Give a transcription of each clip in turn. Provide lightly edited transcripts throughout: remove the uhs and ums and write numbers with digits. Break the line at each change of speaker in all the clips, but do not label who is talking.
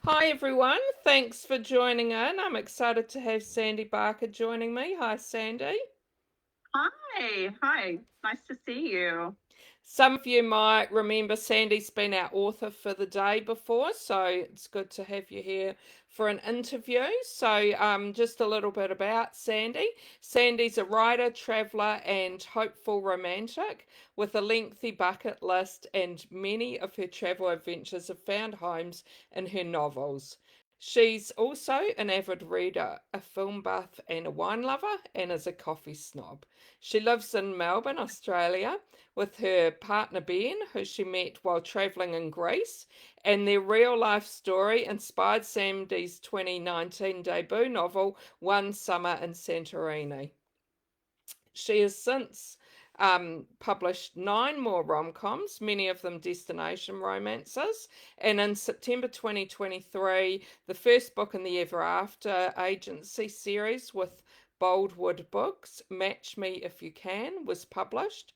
Hi everyone, thanks for joining in. I'm excited to have Sandy Barker joining me. Hi Sandy.
Hi, nice to see you.
Some of you might remember Sandy's been our author for the day before, so it's good to have you here for an interview. Just a little bit about Sandy. Sandy's a writer, traveller, and hopeful romantic with a lengthy bucket list, and many of her travel adventures have found homes in her novels. She's also an avid reader, a film buff, and a wine lover, and is a coffee snob. She lives in Melbourne, Australia, with her partner Ben, who she met while traveling in Greece, and their real life story inspired Sandy's 2019 debut novel, One Summer in Santorini. She has since published nine more rom coms, many of them destination romances. And in September 2023, the first book in the Ever After agency series with Boldwood Books, Match Me If You Can, was published.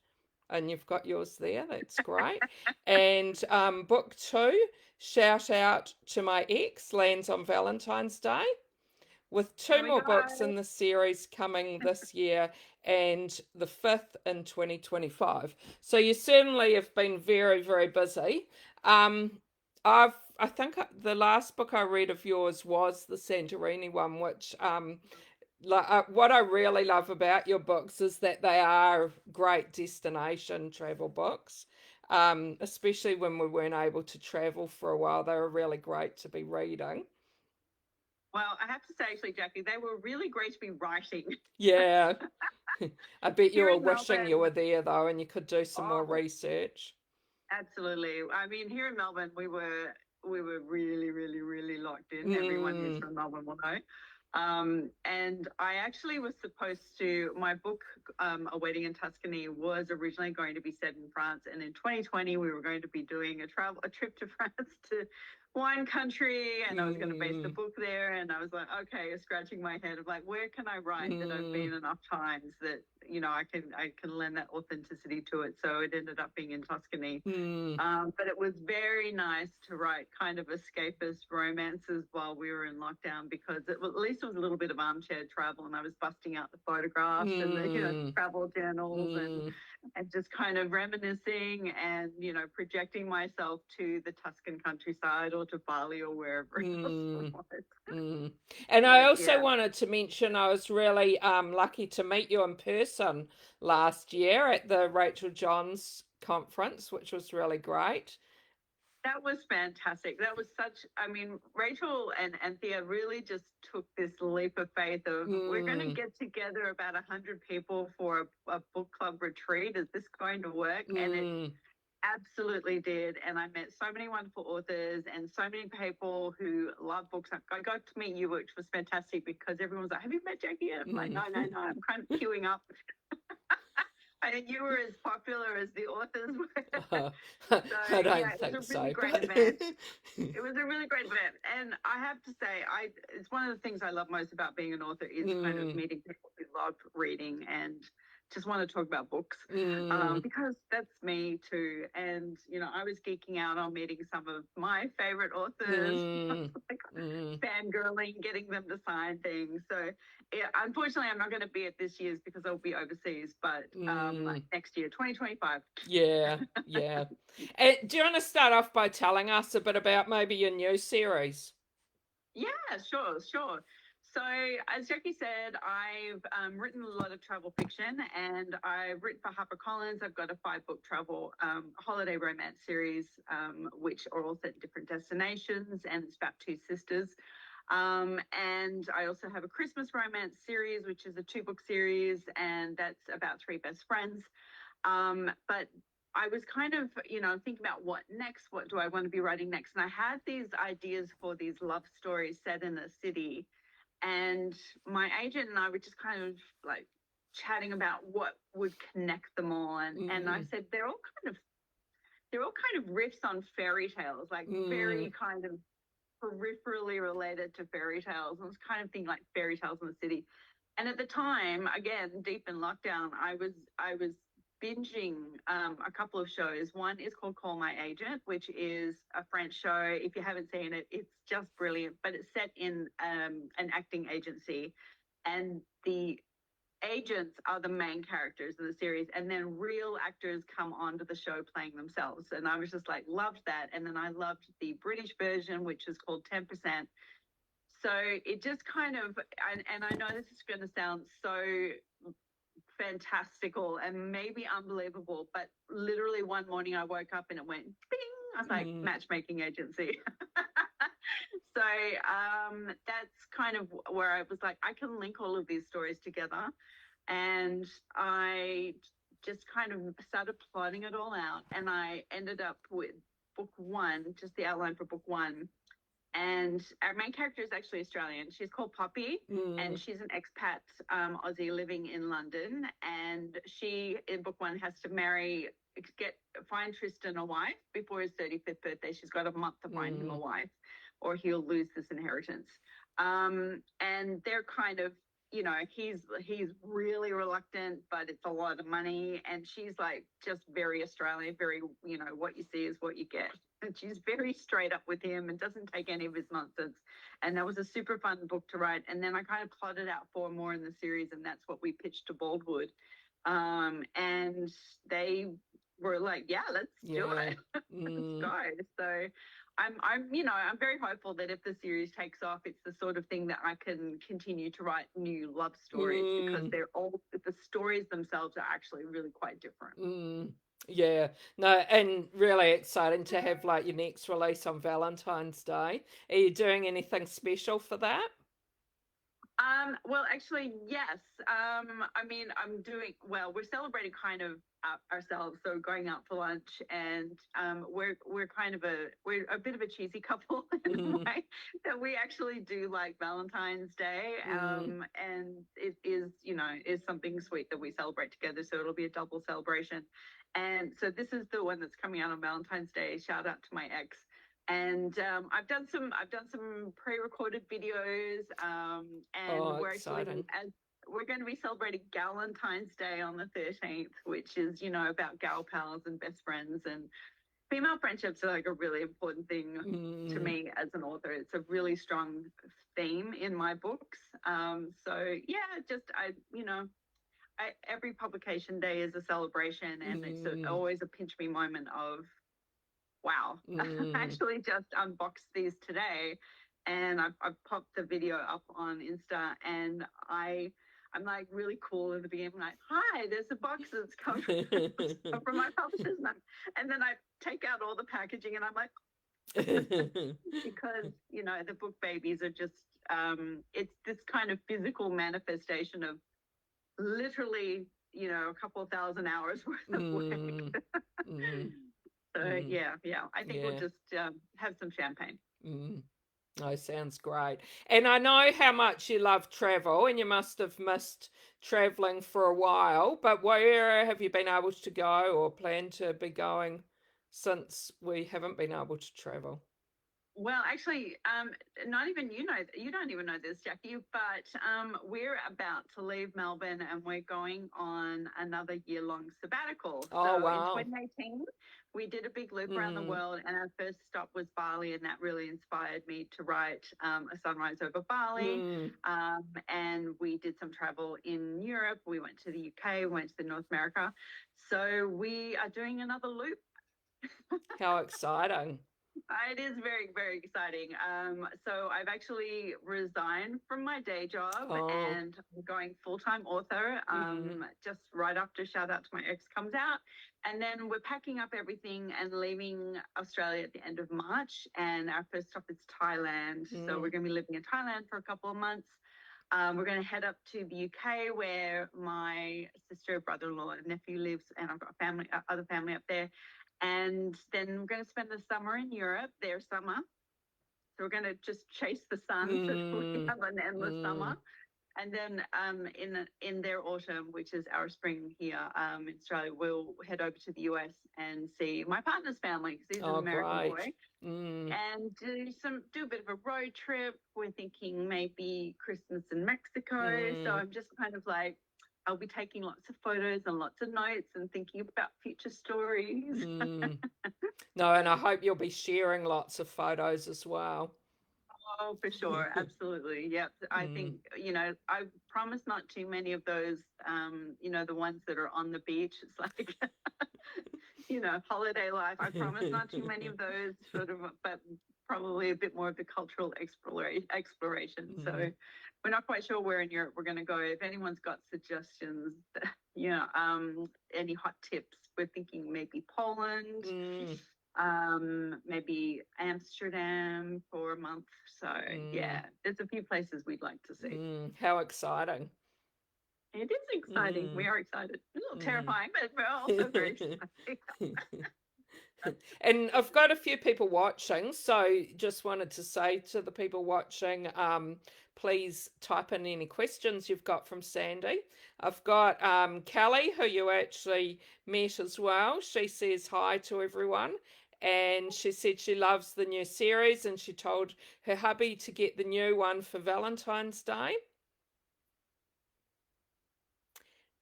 And you've got yours there, that's great. And book two, Shout Out to My Ex, lands on Valentine's Day, with
There
two
we
more
go.
books in the series coming this year and the fifth in 2025. So you certainly have been very, very busy. Um, I think the last book I read of yours was the Santorini one, which what I really love about your books is that they are great destination travel books. Especially when we weren't able to travel for a while, they were really great to be reading.
Well, I have to say, actually, Jackie, they were really great to be writing.
Yeah. I bet you
Here
were
in
wishing you
Melbourne,
were there though, and you could do some more
oh,
research.
absolutely. I mean, here in Melbourne, we were really, really, really locked in. Everyone who's
Mm,
from Melbourne will know. And I actually was supposed to, my book, A Wedding in Tuscany, was originally going to be set in France. And in 2020, we were going to be doing a trip to France to wine country. And I was going to base the
mm,
book there. And I was like, okay, scratching my head of like, where can I write that I've
mm,
been enough times that, I can lend that authenticity to it. So it ended up being in Tuscany.
mm,
But it was very nice to write kind of escapist romances while we were in lockdown because at least it was a little bit of armchair travel, and I was busting out the photographs and the
mm,
travel journals
mm,
and just kind of reminiscing and projecting myself to the Tuscan countryside or to Bali or wherever else it
mm,
was.
mm. And I
But
also
yeah,
wanted to mention I was really lucky to meet you in person last year at the Rachel Johns conference, which was really great.
that was fantastic. That was such, I mean, Rachel and Anthea really just took this leap of faith of we're going to
Mm,
get together about 100 people for a book club retreat. Is this going to work? And it
mm,
absolutely did. And I met so many wonderful authors and so many people who love books. I got to meet you, which was fantastic because everyone was like, have you met Jackie yet? I'm like, no, no,
mm.
no. I'm kind of queuing up. I mean, you were as popular as the authors were. So
I
yeah,
don't
it was a
think
really
so,
great
but
event. It was a really great event. And I have to say, it's one of the things I love most about being an author is kind of
mm,
meeting people who love reading and just want to talk about books,
mm,
because that's me too. And I was geeking out on meeting some of my favorite authors,
mm,
like
mm,
fangirling, getting them to sign things. So yeah, unfortunately, I'm not going to be at this year's because I'll be overseas. But
mm.
next year, 2025.
Yeah, yeah. Do you want to start off by telling us a bit about maybe your new series?
Yeah, sure, sure. So, as Jackie said, I've written a lot of travel fiction and I've written for HarperCollins. I've got a 5 book travel holiday romance series, which are all set in different destinations, and it's about two sisters. And I also have a Christmas romance series, which is a 2 book series, and that's about three best friends. But I was kind of, thinking about what next, what do I want to be writing next? And I had these ideas for these love stories set in a city. And my agent and I were just kind of like chatting about what would connect them all. And I
Mm,
said, they're all kind of riffs on fairy tales, like
mm,
very kind of peripherally related to fairy tales. And it was kind of thing like fairy tales in the city. And at the time, again, deep in lockdown, I was binging a couple of shows. One is called Call My Agent, which is a French show. If you haven't seen it, it's just brilliant. But it's set in an acting agency, and the agents are the main characters in the series, and then real actors come onto the show playing themselves. And I was just like, loved that. And then I loved the British version, which is called 10%. So it just kind of, and I know this is going to sound so fantastical and maybe unbelievable, but literally one morning I woke up and it went bing. I was like, matchmaking agency. So that's kind of where I was like, I can link all of these stories together. And I just kind of started plotting it all out. And I ended up with book one, just the outline for book one. And our main character is actually Australian. She's called Poppy, and she's an expat Aussie living in London. And she, in book one, has to find Tristan a wife before his 35th birthday. She's got a month to find him a wife, or he'll lose this inheritance. And they're kind of, he's really reluctant, but it's a lot of money. And she's like just very Australian, very, what you see is what you get. And she's very straight up with him and doesn't take any of his nonsense. And that was a super fun book to write. And then I kind of plotted out 4 more in the series, and that's what we pitched to Baldwood. And they were like, yeah, let's do it. Let's go. So I'm very hopeful that if the series takes off, it's the sort of thing that I can continue to write new love stories, because the stories themselves are actually really quite different.
Yeah, no, and really exciting to have like your next release on Valentine's Day. Are you doing anything special for that?
Well, actually, yes. We're celebrating kind of ourselves, so going out for lunch, and we're a bit of a cheesy couple in a way that we actually do like Valentine's Day, and it is something sweet that we celebrate together. So it'll be a double celebration, and so this is the one that's coming out on Valentine's Day. Shout out to my ex. And I've done some pre-recorded videos, and we're going to be celebrating Galentine's Day on the 13th, which is about gal pals and best friends, and female friendships are like a really important thing to me as an author. It's a really strong theme in my books. So yeah, every publication day is a celebration, and it's always a pinch me moment of, wow. I actually just unboxed these today, and I've popped the video up on Insta, and I'm like really cool at the beginning. I'm like, hi, there's a box that's come from my publishers. And then I take out all the packaging, and I'm like, because, the book babies are just, it's this kind of physical manifestation of literally, a couple of thousand hours worth of work. So yeah, I think we'll just have some champagne.
Oh, sounds great. And I know how much you love travel, and you must have missed traveling for a while, but where have you been able to go or plan to be going since we haven't been able to travel?
Well, actually, not even you don't even know this, Jackie, but we're about to leave Melbourne, and we're going on another year-long sabbatical.
Oh, wow.
In 2018, we did a big loop around the world, and our first stop was Bali, and that really inspired me to write A Sunrise Over Bali. And we did some travel in Europe. We went to the UK, we went to North America. So we are doing another loop.
How exciting.
It is very, very exciting. So I've actually resigned from my day job, and I'm going full-time author just right after Shout Out to My Ex comes out. And then we're packing up everything and leaving Australia at the end of March. And our first stop is Thailand. So we're going to be living in Thailand for a couple of months. We're going to head up to the UK, where my sister, brother-in-law, and nephew lives, and I've got other family up there. And then we're going to spend the summer in Europe, their summer. So we're going to just chase the sun so we have an endless summer. And then in their autumn, which is our spring here in Australia, we'll head over to the US and see my partner's family, because he's an American boy. And do a bit of a road trip. We're thinking maybe Christmas in Mexico. So I'm just kind of like, I'll be taking lots of photos and lots of notes and thinking about future stories.
No, and I hope you'll be sharing lots of photos as well.
Oh, for sure. Absolutely. Yep. I think, I promise not too many of those, the ones that are on the beach. It's like, holiday life. I promise not too many of those sort of, but probably a bit more of the cultural exploration. So we're not quite sure where in Europe we're going to go. If anyone's got suggestions, any hot tips, we're thinking maybe Poland, maybe Amsterdam for a month. So yeah, there's a few places we'd like to see.
How exciting.
It is exciting. We are excited. A little terrifying, but we're also very excited.
And I've got a few people watching, so just wanted to say to the people watching, please type in any questions you've got from Sandy. I've got Kelly, who you actually met as well. She says hi to everyone. And she said she loves the new series, and she told her hubby to get the new one for Valentine's Day.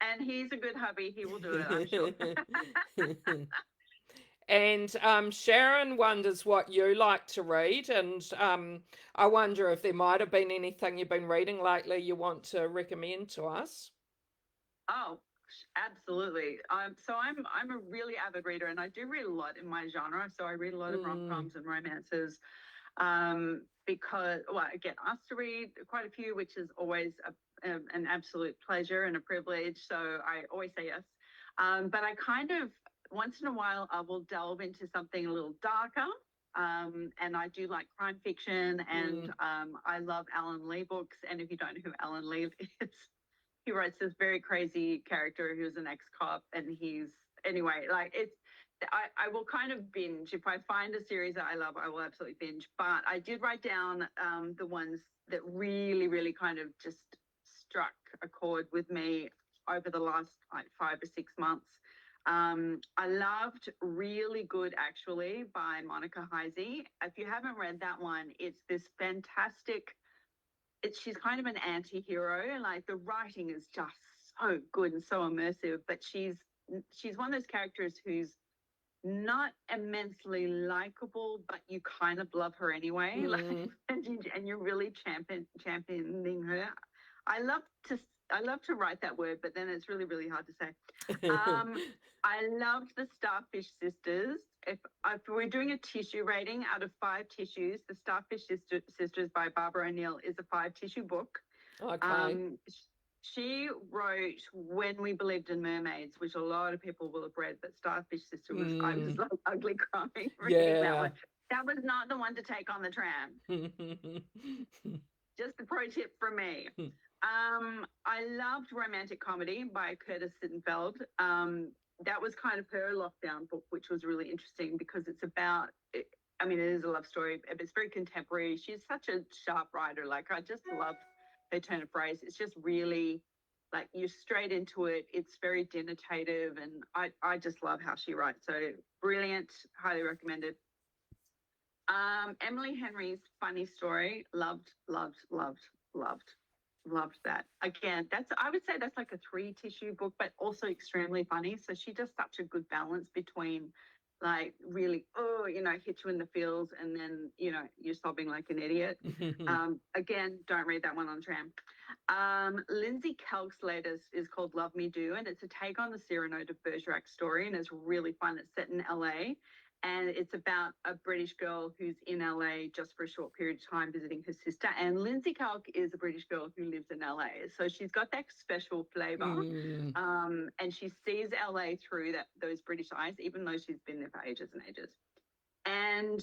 And he's a good hubby. He will do it, I'm sure.
And Sharon wonders what you like to read, and I wonder if there might have been anything you've been reading lately you want to recommend to us.
Oh, absolutely. So I'm a really avid reader, and I do read a lot in my genre. So I read a lot of rom-coms and romances, because, well, I get asked to read quite a few, which is always an absolute pleasure and a privilege. So I always say yes. But I kind of, once in a while, I will delve into something a little darker. And I do like crime fiction, and I love Alan Lee books. And if you don't know who Alan Lee is, he writes this very crazy character who's an ex-cop, and anyway, like it's, I will kind of binge. If I find a series that I love, I will absolutely binge. But I did write down the ones that really, really kind of just struck a chord with me over the last like 5 or 6 months. I loved Really Good Actually by Monica Heisey. If you haven't read that one, it's this fantastic, she's kind of an anti-hero. Like the writing is just so good and so immersive, but she's one of those characters who's not immensely likable, but you kind of love her anyway. Like, and you're really championing her. I love to write that word, but then it's really, really hard to say. I loved the Starfish Sisters. If we're doing a tissue rating out of 5 tissues, the Starfish Sisters by Barbara O'Neill is a 5 tissue book.
Okay.
She wrote When We Believed in Mermaids, which a lot of people will have read, but Starfish Sister was, I was like ugly crying reading that one. That was not the one to take on the tram. Just a pro tip from me. I loved Romantic Comedy by Curtis Sittenfeld. That was kind of her lockdown book, which was really interesting because it's about, I mean, it is a love story, but it's very contemporary. She's such a sharp writer. Like, I just love her turn of phrase. It's just really, like, you're straight into it. It's very denotative, and I just love how she writes. So brilliant, highly recommended. Emily Henry's Funny Story, loved that. Again, I would say that's like a 3 tissue book, but also extremely funny. So she does such a good balance between, like, really, hit you in the feels, and then, you're sobbing like an idiot. Again, don't read that one on tram. Lindsay Kelk's latest is called Love Me Do, and it's a take on the Cyrano de Bergerac story, and it's really fun. It's set in LA. And it's about a British girl who's in LA just for a short period of time visiting her sister. And Lindsay Kelk is a British girl who lives in LA. So she's got that special flavor. And she sees LA through those British eyes, even though she's been there for ages and ages. And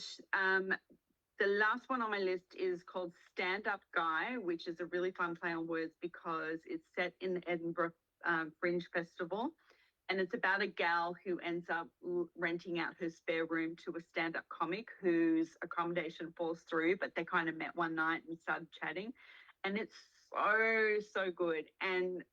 the last one on my list is called Stand Up Guy, which is a really fun play on words because it's set in the Edinburgh Fringe Festival. And it's about a gal who ends up renting out her spare room to a stand-up comic whose accommodation falls through, but they kind of met one night and started chatting. And it's so good. And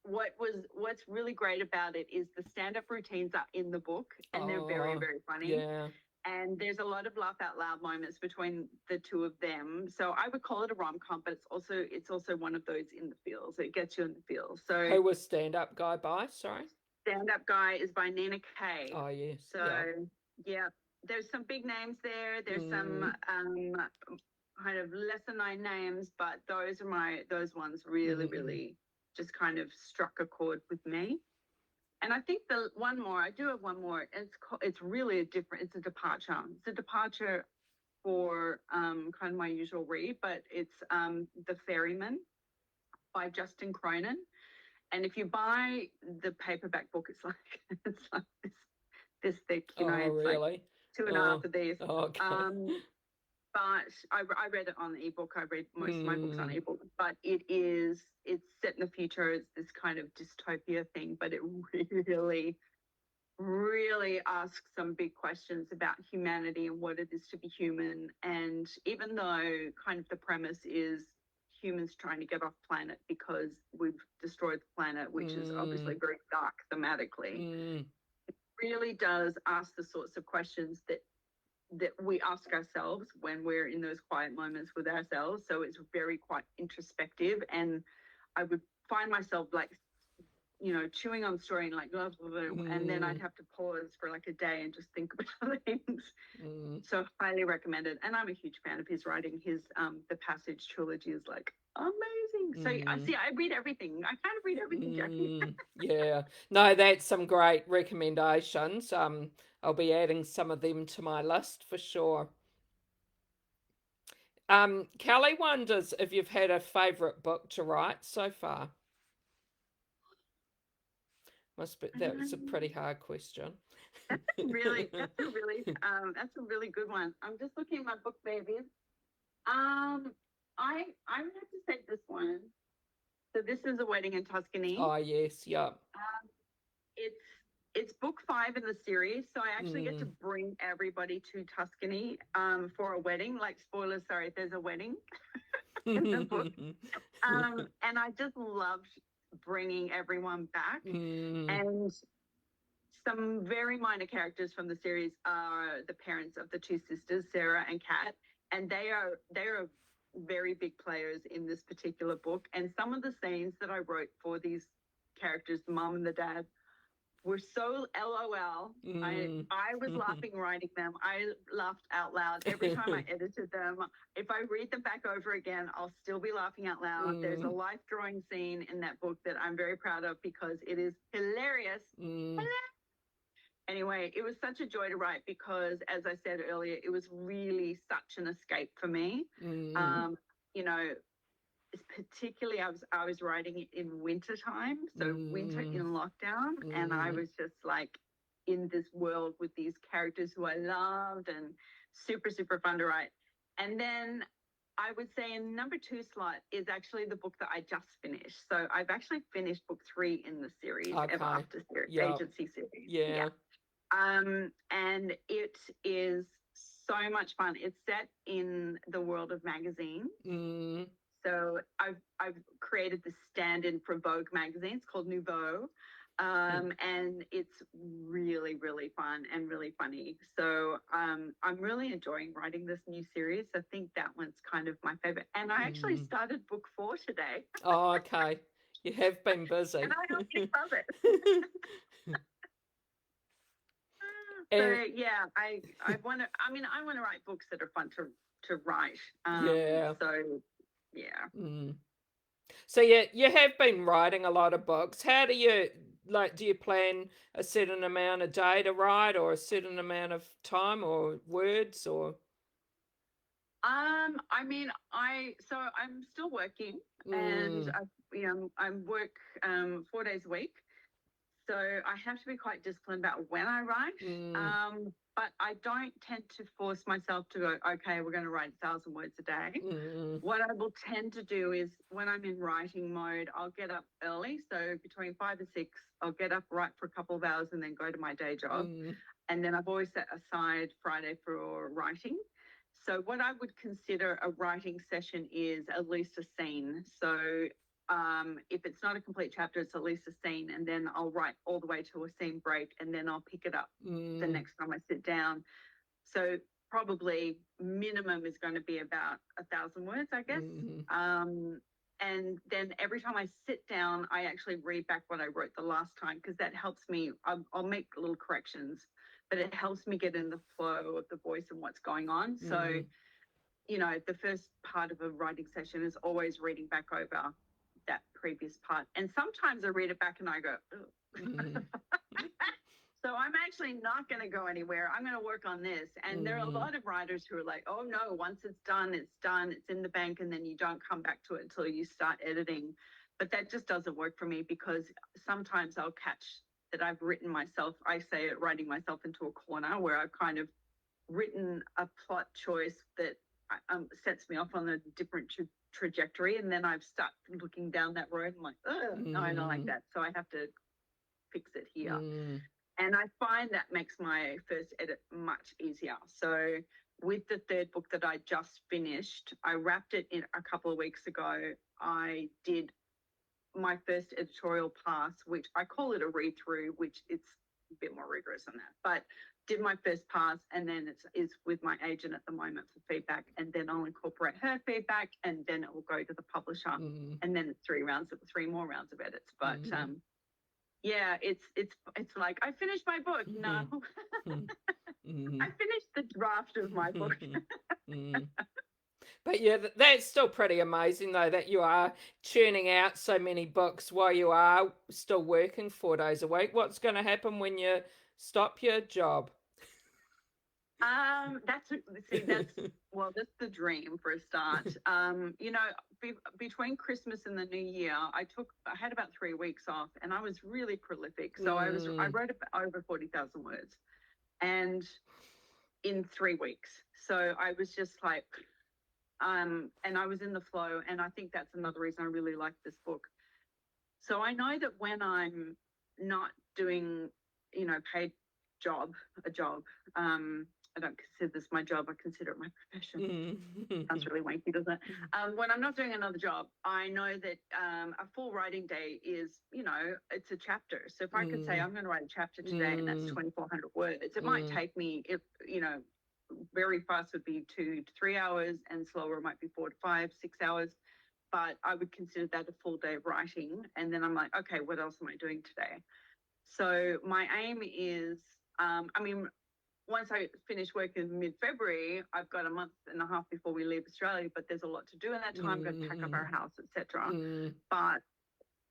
what's really great about it is the stand-up routines are in the book, and they're very, very funny.
Yeah.
And there's a lot of laugh out loud moments between the two of them. So I would call it a rom-com, but it's also one of those in the feels. It gets you in the feels. So
Who was Stand Up Guy by? Sorry.
Stand Up Guy is by Nina Kay.
Oh yes.
So yeah, there's some big names there. There's some kind of lesser known names, but those ones really just kind of struck a chord with me. And I think I do have one more. It's really it's a departure. It's a departure for kind of my usual read, but it's The Ferryman by Justin Cronin. And if you buy the paperback book, it's like this thick, you know. It's
really?
like 2.5 of these.
Okay.
But I read it on ebook. I read most of my books on ebook. But it's set in the future. It's this kind of dystopia thing, but it really asks some big questions about humanity and what it is to be human. And even though kind of the premise is humans trying to get off planet because we've destroyed the planet, which is obviously very dark thematically, it really does ask the sorts of questions that we ask ourselves when we're in those quiet moments with ourselves. So it's very quite introspective, and I would find myself like, you know, chewing on the story and like, and then I'd have to pause for like a day and just think about things. So highly recommended. And I'm a huge fan of his writing. His The Passage trilogy is like amazing. So I read everything. I kind of read everything, Jackie.
Yeah. No, that's some great recommendations. I'll be adding some of them to my list for sure. Kelly wonders if you've had a favourite book to write so far. That was a pretty hard question.
That's a really good one. I'm just looking at my book, babies. I would have to say this one. So this is A Wedding in Tuscany.
Oh yes, yeah.
It's book 5 in the series, so I actually get to bring everybody to Tuscany for a wedding. Like, spoilers, sorry, there's a wedding in the book. And I just loved bringing everyone back. And some very minor characters from the series are the parents of the two sisters, Sarah and Kat, and they are very big players in this particular book. And some of the scenes that I wrote for these characters, the mom and the dad, were so LOL. I was laughing writing them. I laughed out loud every time I edited them. If I read them back over again, I'll still be laughing out loud. There's a life drawing scene in that book that I'm very proud of because it is hilarious. Anyway, it was such a joy to write because, as I said earlier, it was really such an escape for me. You know, particularly I was writing it in winter time, so winter in lockdown, and I was just like in this world with these characters who I loved, and super fun to write. And then I would say in number 2 slot is actually the book that I just finished. So I've actually finished book 3 in the series, Ever After series, agency series.
Yeah.
And it is so much fun. It's set in the world of magazine. So I've created this stand-in for Vogue magazine. It's called Nouveau. And it's really fun and really funny. So I'm really enjoying writing this new series. I think that one's kind of my favorite. And I actually started book 4 today.
Oh, okay. You have been busy.
And I absolutely love it. So yeah, I want to. I mean, I want to write books that are fun to write. So yeah.
So you have been writing a lot of books. How do you do you plan a certain amount a day to write, or a certain amount of time, or words, or?
I mean, I'm still working, and I work 4 days a week. So I have to be quite disciplined about when I write. But I don't tend to force myself to go, okay, we're going to write 1,000 words a day. What I will tend to do is when I'm in writing mode, I'll get up early. So between 5 and 6, I'll get up, write for a couple of hours, and then go to my day job. And then I've always set aside Friday for writing. So what I would consider a writing session is at least a scene. So if it's not a complete chapter, it's at least a scene, and then I'll write all the way to a scene break, and then I'll pick it up the next time I sit down. So probably minimum is going to be about 1,000 words, I guess. And then every time I sit down, I actually read back what I wrote the last time, because that helps me. I'll make little corrections, but it helps me get in the flow of the voice and what's going on. So, you know, the first part of a writing session is always reading back over that previous part. And sometimes I read it back and I go, so I'm actually not going to go anywhere. I'm going to work on this. And there are a lot of writers who are like, oh no, once it's done, it's in the bank, and then you don't come back to it until you start editing. But that just doesn't work for me, because sometimes I'll catch that I've written myself, writing myself into a corner where I've kind of written a plot choice that sets me off on a different trajectory. And then I've started looking down that road and I'm like, no, I don't like that. So I have to fix it here. And I find that makes my first edit much easier. So with the third book that I just finished, I wrapped it in a couple of weeks ago. I did my first editorial pass, which I call it a read through, which it's a bit more rigorous than that, but did my first pass, and then it's with my agent at the moment for feedback, and then I'll incorporate her feedback, and then it will go to the publisher, and then it's three more rounds of edits. But yeah, it's like, I finished my book. No, I finished the draft of my book.
But yeah, that's still pretty amazing, though, that you are churning out so many books while you are still working 4 days a week. What's going to happen when you stop your job?
That's the dream for a start. You know, between Christmas and the New Year, I had about 3 weeks off, and I was really prolific. So I wrote over 40,000 words, and in 3 weeks. So I was just like, and I was in the flow, and I think that's another reason I really like this book. So I know that when I'm not doing, you know, a job, I don't consider this my job, I consider it my profession. Sounds really wanky, doesn't it? When I'm not doing another job, I know that a full writing day is, you know, it's a chapter. So if I could say I'm going to write a chapter today and that's 2,400 words, it might take me, you know, very fast would be 2 to 3 hours, and slower might be 4 to 5, 6 hours. But I would consider that a full day of writing. And then I'm like, okay, what else am I doing today? So my aim is, once I finish work in mid-February, I've got a month and a half before we leave Australia, but there's a lot to do in that time. Got to pack up our house, etc. But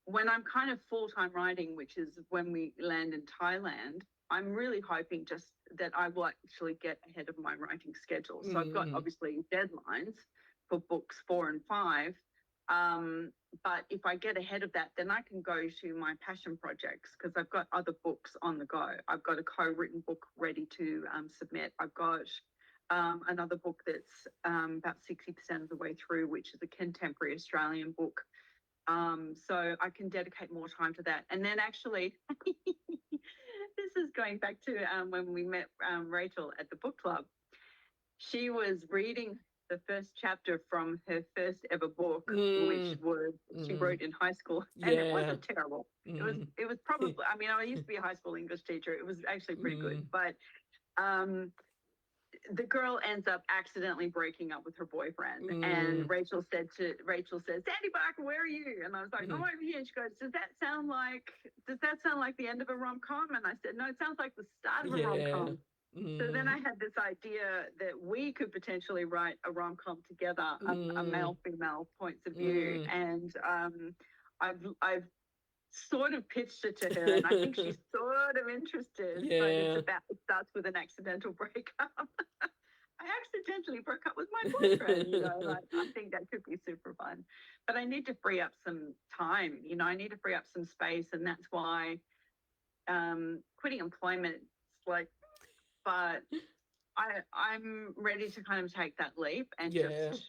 when I'm kind of full-time writing, which is when we land in Thailand, I'm really hoping just that I will actually get ahead of my writing schedule. So I've got obviously deadlines for books 4 and 5. But if I get ahead of that, then I can go to my passion projects, because I've got other books on the go. I've got a co-written book ready to submit. I've got another book that's about 60% of the way through, which is a contemporary Australian book. So I can dedicate more time to that. And then actually, this is going back to when we met Rachel at the book club. She was reading the first chapter from her first ever book, which was she wrote in high school, and it wasn't terrible. It was probably, I mean, I used to be a high school English teacher. It was actually pretty good, but the girl ends up accidentally breaking up with her boyfriend, and Rachel says, Sandy Barker, where are you? And I was like, I'm over here. And she goes, does that sound like the end of a rom-com? And I said, no, it sounds like the start of a rom-com. So then I had this idea that we could potentially write a rom-com together, a male-female points of view. And I've sort of pitched it to her, and I think she's sort of interested. But it starts with an accidental breakup. I accidentally broke up with my boyfriend, you know, like, I think that could be super fun. But I need to free up some time, you know, I need to free up some space, and that's why quitting employment is like, but I'm ready to kind of take that leap and just,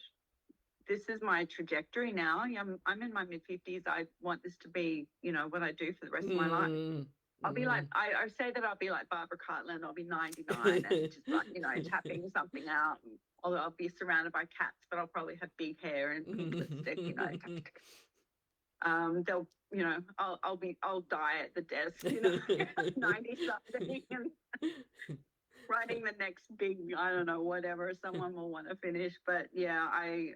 this is my trajectory now. I'm in my mid-50s. I want this to be, you know, what I do for the rest of my life. I'll be like, I say that I'll be like Barbara Cartland. I'll be 99 and just like, you know, tapping something out. Although I'll be surrounded by cats, but I'll probably have big hair and pink lipstick, you know. They'll, you know, I'll die at the desk, you know, 90 something, and writing the next big, I don't know, whatever someone will want to finish. But yeah, I'm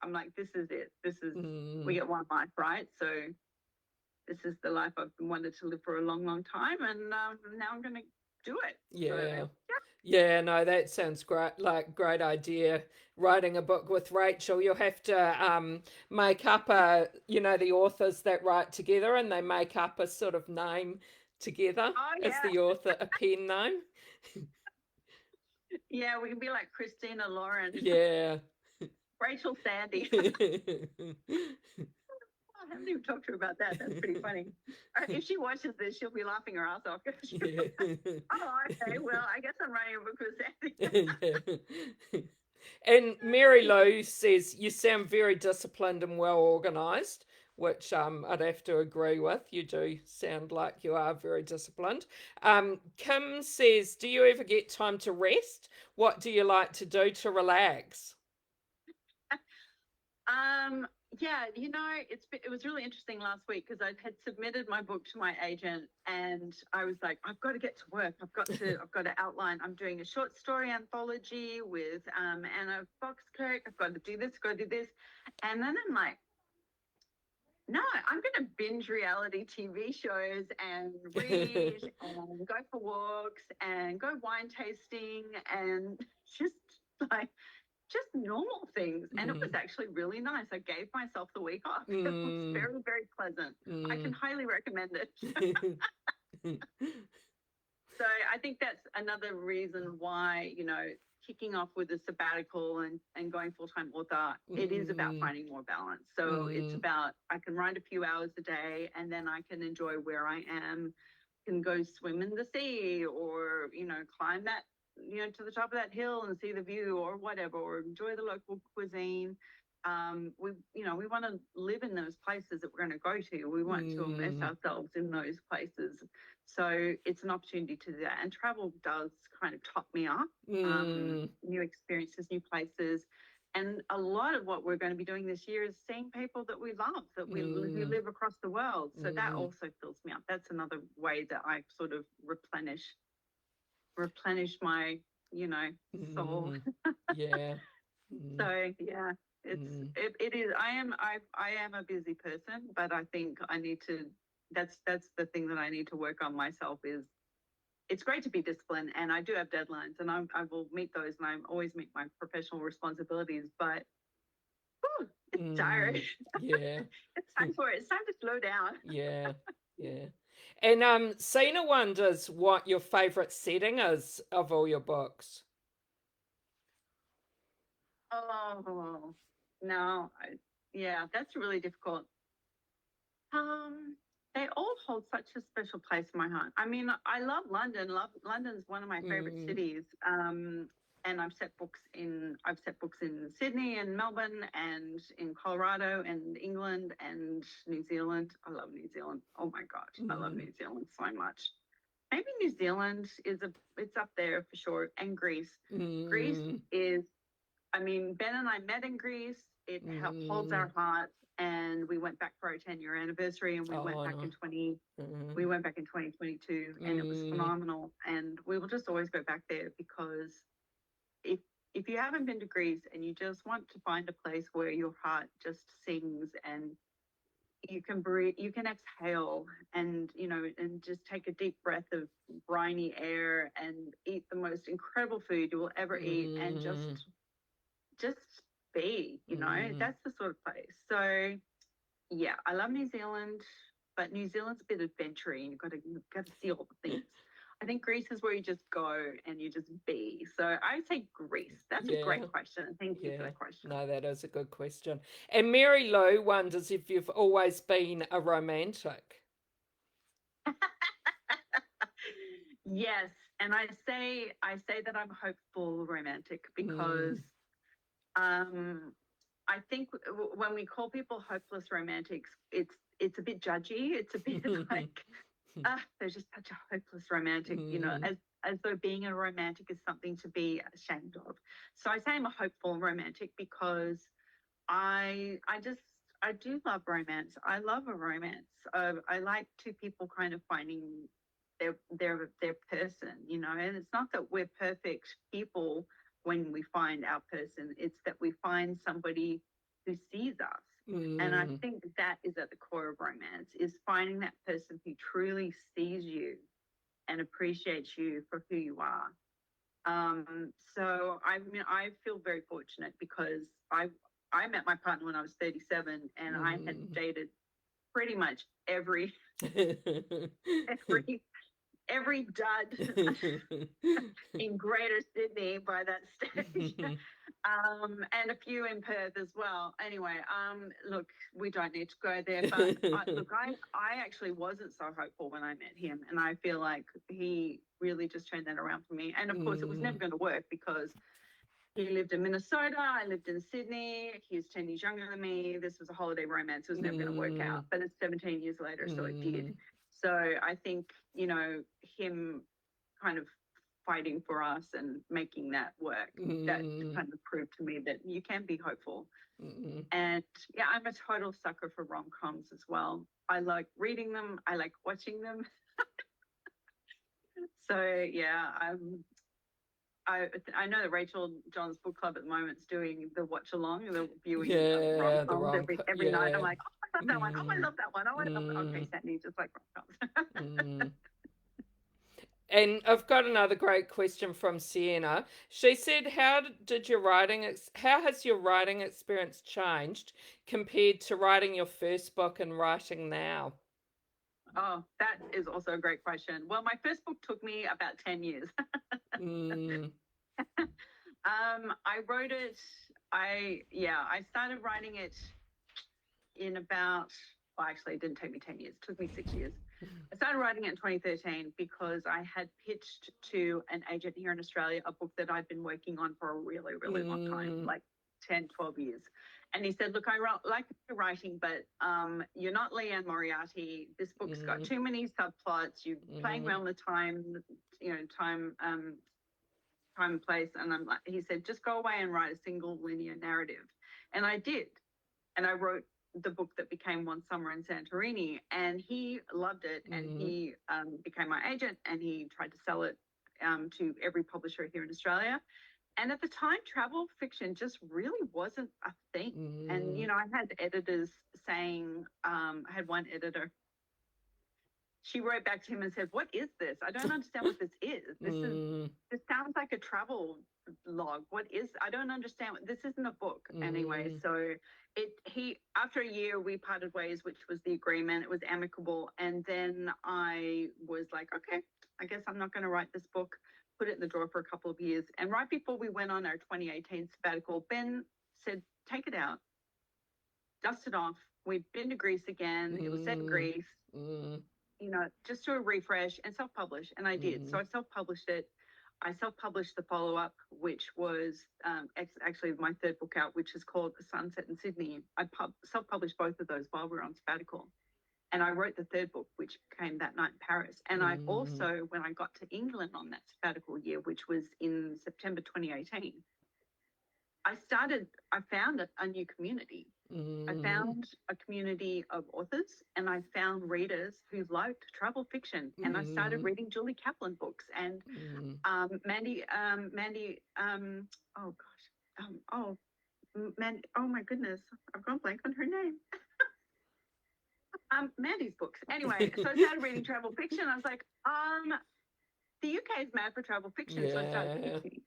like, this is it. This is we get one life, right? So this is the life I've wanted to live for a long, long time, and now I'm going to do it.
Yeah.
So, yeah.
Yeah, no, that sounds great. Like, great idea. Writing a book with Rachel, you'll have to make up the authors that write together, and they make up a sort of name together
Oh
as
yeah,
the author, a pen name.
yeah. We can be like Christina Lauren,
Yeah.
Rachel Sandy. I haven't even talked to her about that. That's pretty funny. If she watches this, she'll be laughing her ass off.
Yeah.
Oh, okay. Well, I guess I'm writing a book with Sandy.
Yeah. And Mary Lou says you sound very disciplined and well organized, which I'd have to agree with. You do sound like you are very disciplined. Kim says, do you ever get time to rest? What do you like to do to relax?
Yeah, it was really interesting last week because I had submitted my book to my agent, and I was like, I've got to get to work. I've got to outline. I'm doing a short story anthology with Anna Foxkirk. I've got to do this, got to do this, and then I'm like, no, I'm going to binge reality TV shows and read and go for walks and go wine tasting and just like just normal things. And it was actually really nice. I gave myself the week off. It was very, very pleasant. I can highly recommend it. So I think that's another reason why, kicking off with a sabbatical and going full-time author, it is about finding more balance. So it's about, I can write a few hours a day and then I can enjoy where I am, can go swim in the sea or, climb that, to the top of that hill and see the view or whatever, or enjoy the local cuisine. We want to live in those places that we're going to go to. We want to immerse ourselves in those places. So it's an opportunity to do that. And travel does kind of top me up, new experiences, new places. And a lot of what we're going to be doing this year is seeing people that we love, who live across the world. So that also fills me up. That's another way that I sort of replenish my, soul.
Yeah.
So yeah, it is. I am a busy person, but I think I need to. That's the thing that I need to work on myself is. It's great to be disciplined, and I do have deadlines, and I will meet those, and I always meet my professional responsibilities. But it's tired.
Yeah.
It's time for it. It's time to slow down.
Yeah. Yeah. And Sina wonders what your favorite setting is of all your books.
Oh no, yeah, that's really difficult. They all hold such a special place in my heart. I mean, I love London. London's one of my favorite cities. And I've set books in Sydney and Melbourne and in Colorado and England and New Zealand. I love New Zealand. Oh my gosh, I love New Zealand so much. Maybe New Zealand it's up there for sure. And Greece. Greece is, I mean, Ben and I met in Greece. It holds our hearts, and we went back for our 10-year anniversary, and we went back in 2022, and it was phenomenal. And we will just always go back there because if you haven't been to Greece and you just want to find a place where your heart just sings and you can breathe, you can exhale and and just take a deep breath of briny air and eat the most incredible food you will ever eat and just be, that's the sort of place. So yeah, I love New Zealand, but New Zealand's a bit adventuring. You've got to see all the things. I think Greece is where you just go and you just be. So I would say Greece. That's a great question. Thank you for that question.
No, that is a good question. And Mary Lou wonders if you've always been a romantic.
Yes, and I say that I'm a hopeful romantic because I think when we call people hopeless romantics, it's a bit judgy. It's a bit like, they're just such a hopeless romantic, as though being a romantic is something to be ashamed of. So I say I'm a hopeful romantic because I do love romance. I love a romance. I like two people kind of finding their person, you know. And it's not that we're perfect people when we find our person, it's that we find somebody who sees us. And I think that is at the core of romance, is finding that person who truly sees you and appreciates you for who you are. So I mean, I feel very fortunate because I met my partner when I was 37, and I had dated pretty much every every every dud in Greater Sydney by that stage, and a few in Perth as well. Anyway, look, we don't need to go there, but I actually wasn't so hopeful when I met him, and I feel like he really just turned that around for me. And of course, it was never going to work because he lived in Minnesota, I lived in Sydney. He's 10 years younger than me. This was a holiday romance. It was never going to work out, but it's 17 years later, so it did. So I think, you know, him kind of fighting for us and making that work, that kind of proved to me that you can be hopeful. And yeah, I'm a total sucker for rom-coms as well. I like reading them. I like watching them. So yeah, I know that Rachel John's book club at the moment is doing the watch along, the viewing of rom-coms every night. I'm like, oh, I love that one. Oh, I love that one. Oh, I love that. Okay, Sandy, just like rom-coms.
And I've got another great question from Sienna. She said, how has your writing experience changed compared to writing your first book and writing now?
Oh, that is also a great question. Well, my first book took me about 10 years. I wrote it, I started writing it in about, well, actually, it didn't take me 10 years. It took me 6 years. I started writing it in 2013 because I had pitched to an agent here in Australia a book that I'd been working on for a really, really long time, like 10, 12 years. And he said, look, I like your writing, but you're not Leanne Moriarty. This book's got too many subplots. You're playing around the time, you know, time and place. And I'm like, he said, just go away and write a single linear narrative. And I did. And I wrote the book that became One Summer in Santorini, and he loved it. And he became my agent, and he tried to sell it to every publisher here in Australia. And at the time, travel fiction just really wasn't a thing. And, you know, I had editors saying, I had one editor, she wrote back to him and said, what is this? I don't understand what this is. This sounds like a travel log. What is, I don't understand. This isn't a book anyway. So after a year, we parted ways, which was the agreement. It was amicable. And then I was like, okay, I guess I'm not going to write this book, put it in the drawer for a couple of years. And right before we went on our 2018 sabbatical, Ben said, take it out, dust it off. We've been to Greece again. It was set in Greece. You know, just do a refresh and self-publish. And I did. So I self-published it. I self-published the follow-up, which was actually my third book out, which is called The Sunset in Sydney. I self-published both of those while we were on sabbatical. And I wrote the third book, which came that night in Paris. And I also, when I got to England on that sabbatical year, which was in September 2018, I found a new community. I found a community of authors, and I found readers who liked travel fiction. And I started reading Julie Kaplan books and Mandy, oh my goodness, I've gone blank on her name. Mandy's books. Anyway, so I started reading travel fiction. I was like, the UK is mad for travel fiction, so I started pitching.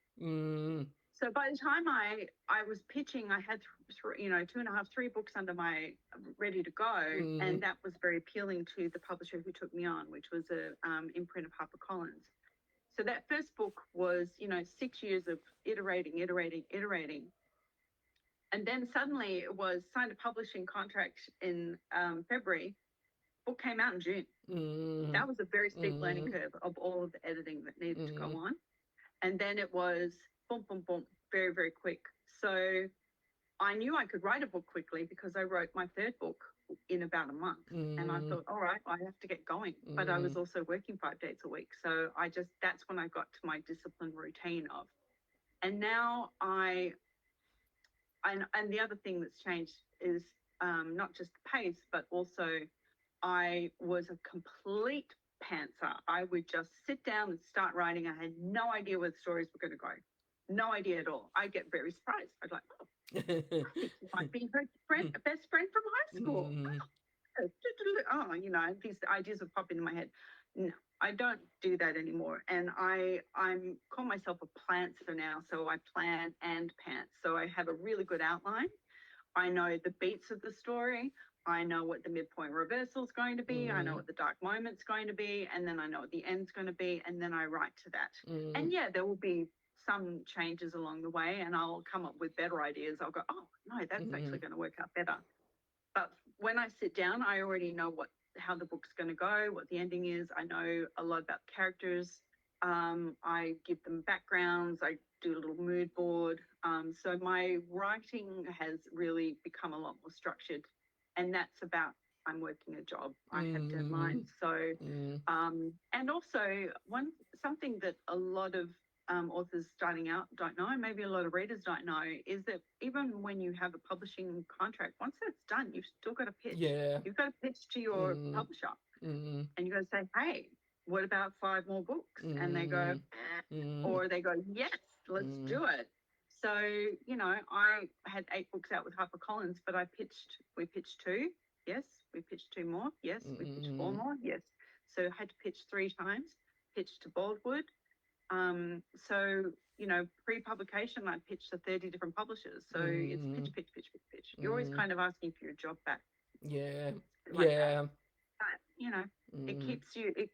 So by the time I was pitching, I had 2.5, 3 books under my ready to go, and that was very appealing to the publisher who took me on, which was a imprint of HarperCollins. So that first book was 6 years of iterating, and then suddenly it was signed a publishing contract in February. Book came out in June. That was a very steep learning curve of all of the editing that needed to go on, and then it was boom, boom, boom, very, very quick. So I knew I could write a book quickly because I wrote my third book in about a month. And I thought, all right, I have to get going. But I was also working 5 days a week. So that's when I got to my disciplined routine of. And now and the other thing that's changed is not just the pace, but also I was a complete pantser. I would just sit down and start writing. I had no idea where the stories were going to go. No idea at all. I'd get very surprised. I'd like, oh, I think you might be her best friend from high school. Oh, these ideas would pop into my head. No, I don't do that anymore. And I'm call myself a plantser now. So I plan and pants. So I have a really good outline. I know the beats of the story. I know what the midpoint reversal is going to be. I know what the dark moment's going to be. And then I know what the end's going to be. And then I write to that. And yeah, there will be some changes along the way and I'll come up with better ideas. I'll go, oh, no, that's actually going to work out better. But when I sit down, I already know how the book's going to go, what the ending is. I know a lot about the characters. I give them backgrounds. I do a little mood board. So my writing has really become a lot more structured. And that's about I'm working a job. I have deadlines. So, and also something that a lot of authors starting out don't know, and maybe a lot of readers don't know, is that even when you have a publishing contract, once that's done, you've still got to pitch.
Yeah.
You've got to pitch to your publisher, and you got to say, "Hey, what about 5 more books?" And they go, or they go, "Yes, let's do it." So I had 8 books out with HarperCollins, but we pitched 2. Yes, we pitched 2 more. Yes, we pitched 4 more. Yes, so I had to pitch 3 times. Pitched to Boldwood. So, pre-publication, I pitched to 30 different publishers. So it's pitch, pitch, pitch, pitch, pitch. You're always kind of asking for your job back.
Yeah.
Like yeah. But, it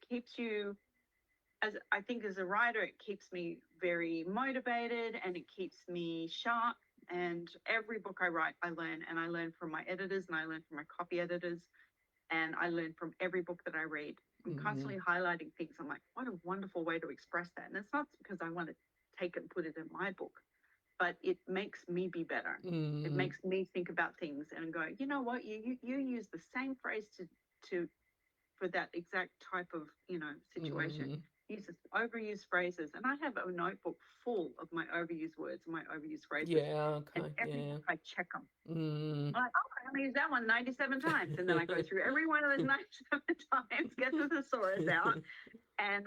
keeps you, I think as a writer, it keeps me very motivated and it keeps me sharp. And every book I write, I learn from my editors and I learn from my copy editors. And I learn from every book that I read. I'm constantly highlighting things. I'm like, what a wonderful way to express that. And it's not because I want to take it and put it in my book, but it makes me be better. It makes me think about things and go, you know what, you use the same phrase for that exact type of, situation. Uses overused phrases. And I have a notebook full of my overused words and my overused phrases.
Yeah, okay.
And every week I check them. I'm like, oh, I only used that one 97 times. And then I go through every one of those 97 times, get the thesaurus out,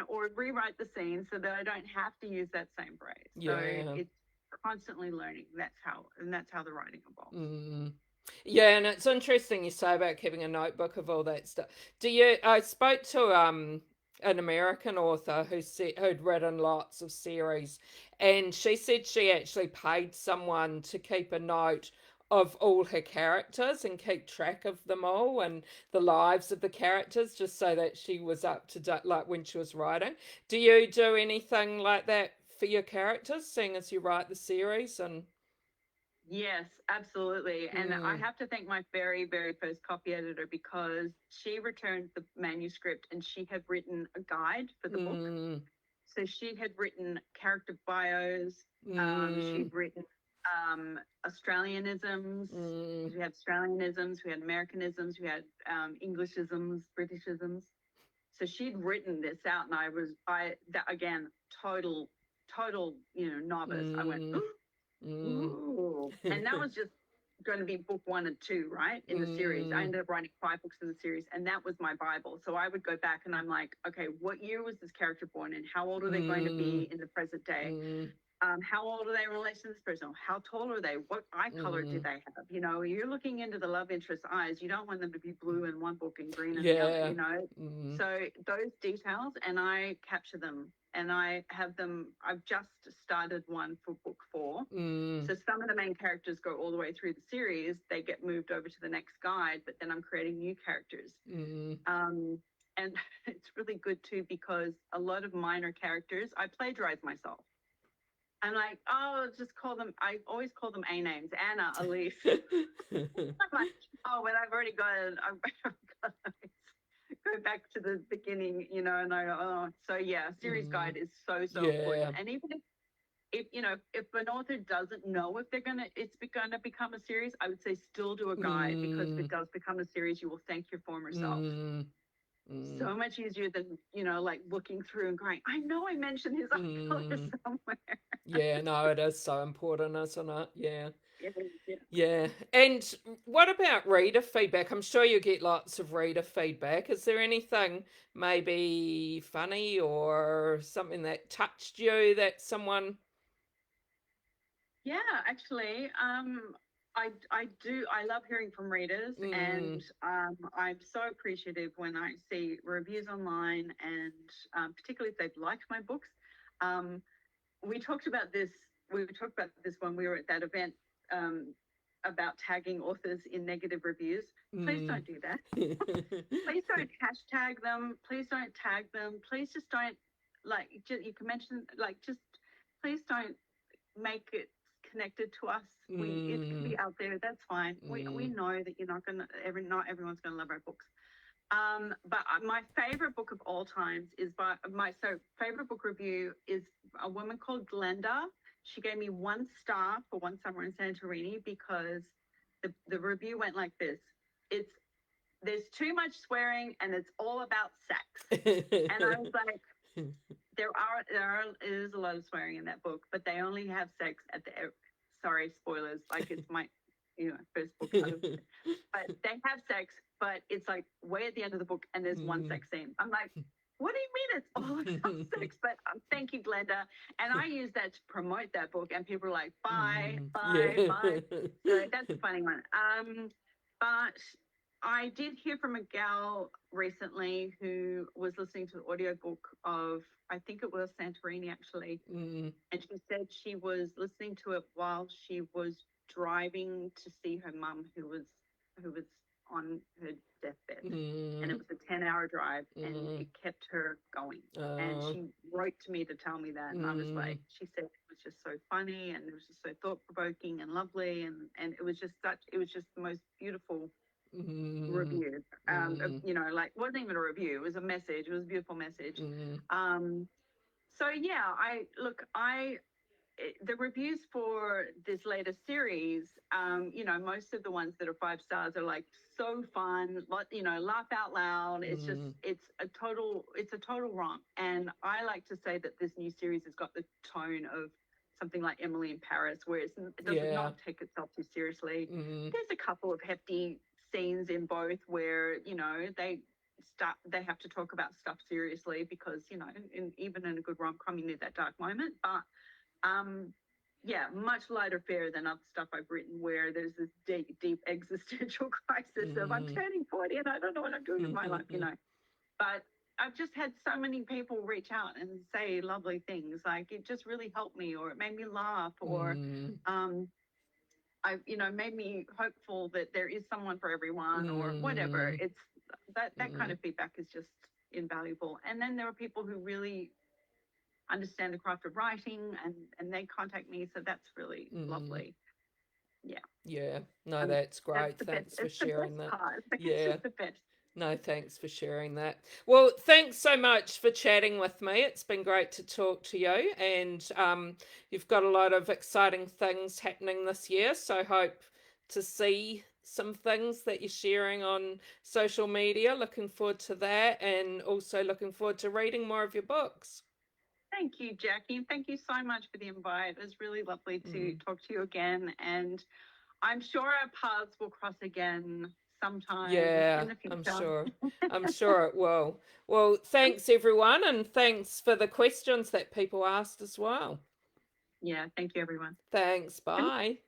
or rewrite the scene so that I don't have to use that same phrase. So it's constantly learning. That's how the writing evolves.
Yeah, and it's interesting you say about keeping a notebook of all that stuff. I spoke to an American author who'd written lots of series, and she said she actually paid someone to keep a note of all her characters and keep track of them all and the lives of the characters, just so that she was up to date, like when she was writing. Do you do anything like that for your characters, seeing as you write the series? And
yes, absolutely. And I have to thank my very, very first copy editor because she returned the manuscript and she had written a guide for the book. So she had written character bios. She'd written Australianisms. We had Australianisms, we had Americanisms, we had Englishisms, Britishisms. So she'd written this out, and again, total, novice. I went, ooh. And that was just going to be book 1 and 2, right, in the series. I ended up writing 5 books in the series, and that was my Bible. So I would go back and I'm like, okay, what year was this character born in? How old are they going to be in the present day? How old are they in relation to this person? How tall are they? What eye color do they have? You're looking into the love interest's eyes. You don't want them to be blue in one book and green in the other, So those details, and I capture them. And I have them, I've just started one for book 4. So some of the main characters go all the way through the series. They get moved over to the next guide, but then I'm creating new characters. And it's really good too, because a lot of minor characters, I plagiarize myself. I'm like, I always call them A names, Anna, Elise. I'm like, oh, but I've already got it. Go back to the beginning, and I go, oh. So yeah, series guide is so important. And even if an author doesn't know if it's gonna become a series, I would say still do a guide, because if it does become a series, you will thank your former self. So much easier than like looking through and going, I know I mentioned his color somewhere.
Yeah, no, it is so important, isn't it? Yeah.
Yeah.
Yeah. And what about reader feedback? I'm sure you get lots of reader feedback. Is there anything maybe funny or something that touched you that someone?
Yeah, actually, I love hearing from readers, and I'm so appreciative when I see reviews online, and particularly if they've liked my books. Um, we talked about this. We talked about this when we were at that event um, about tagging authors in negative reviews. Please don't do that. Please don't hashtag them. Please don't tag them. Please just don't, like, you can mention, like, just please don't make it connected to us. It can be out there. That's fine. We know that you're not not everyone's gonna love our books. But my favorite book of all times is favorite book review is a woman called Glenda. She gave me 1 star for One Summer in Santorini because the review went like this. There's too much swearing and it's all about sex. And I was like, there is a lot of swearing in that book, but they only have sex at the sorry, spoilers, like it's my first book. But they have sex, but it's like way at the end of the book and there's one sex scene. I'm like, what do you mean it's all about sex? But thank you, Glenda. And I use that to promote that book, and people are like, bye, bye. So that's a funny one. But I did hear from a gal recently who was listening to the audiobook of, I think it was Santorini actually, and she said she was listening to it while she was driving to see her mum who was on her deathbed, and it was a 10-hour drive, and it kept her going. And she wrote to me to tell me that, and I was like, she said it was just so funny, and it was just so thought-provoking and lovely, and it was just the most beautiful review. Like, it wasn't even a review, it was a message. It was a beautiful message. So yeah, the reviews for this latest series, most of the ones that are 5 stars are like so fun, laugh out loud. It's just, it's a total romp. And I like to say that this new series has got the tone of something like Emily in Paris, where it does not take itself too seriously. There's a couple of hefty scenes in both where, they have to talk about stuff seriously because, even in a good rom-com, you need that dark moment. But much lighter fare than other stuff I've written where there's this deep existential crisis of I'm turning 40 and I don't know what I'm doing with my life, But I've just had so many people reach out and say lovely things, like it just really helped me, or it made me laugh, or I made me hopeful that there is someone for everyone, or whatever. It's that kind of feedback is just invaluable. And then there are people who really understand the craft of writing, and they contact me, so that's really lovely.
No, that's great. Thanks for sharing that.
It's just the best.
No, thanks for sharing that. Well, thanks so much for chatting with me. It's been great to talk to you, and you've got a lot of exciting things happening this year, so hope to see some things that you're sharing on social media. Looking forward to that, and also looking forward to reading more of your books.
Thank you, Jackie. Thank you so much for the invite. It was really lovely to talk to you again, and I'm sure our paths will cross again sometime in the future.
I'm sure it will. Well, thanks everyone, and thanks for the questions that people asked as well.
Yeah, thank you everyone.
Thanks, bye.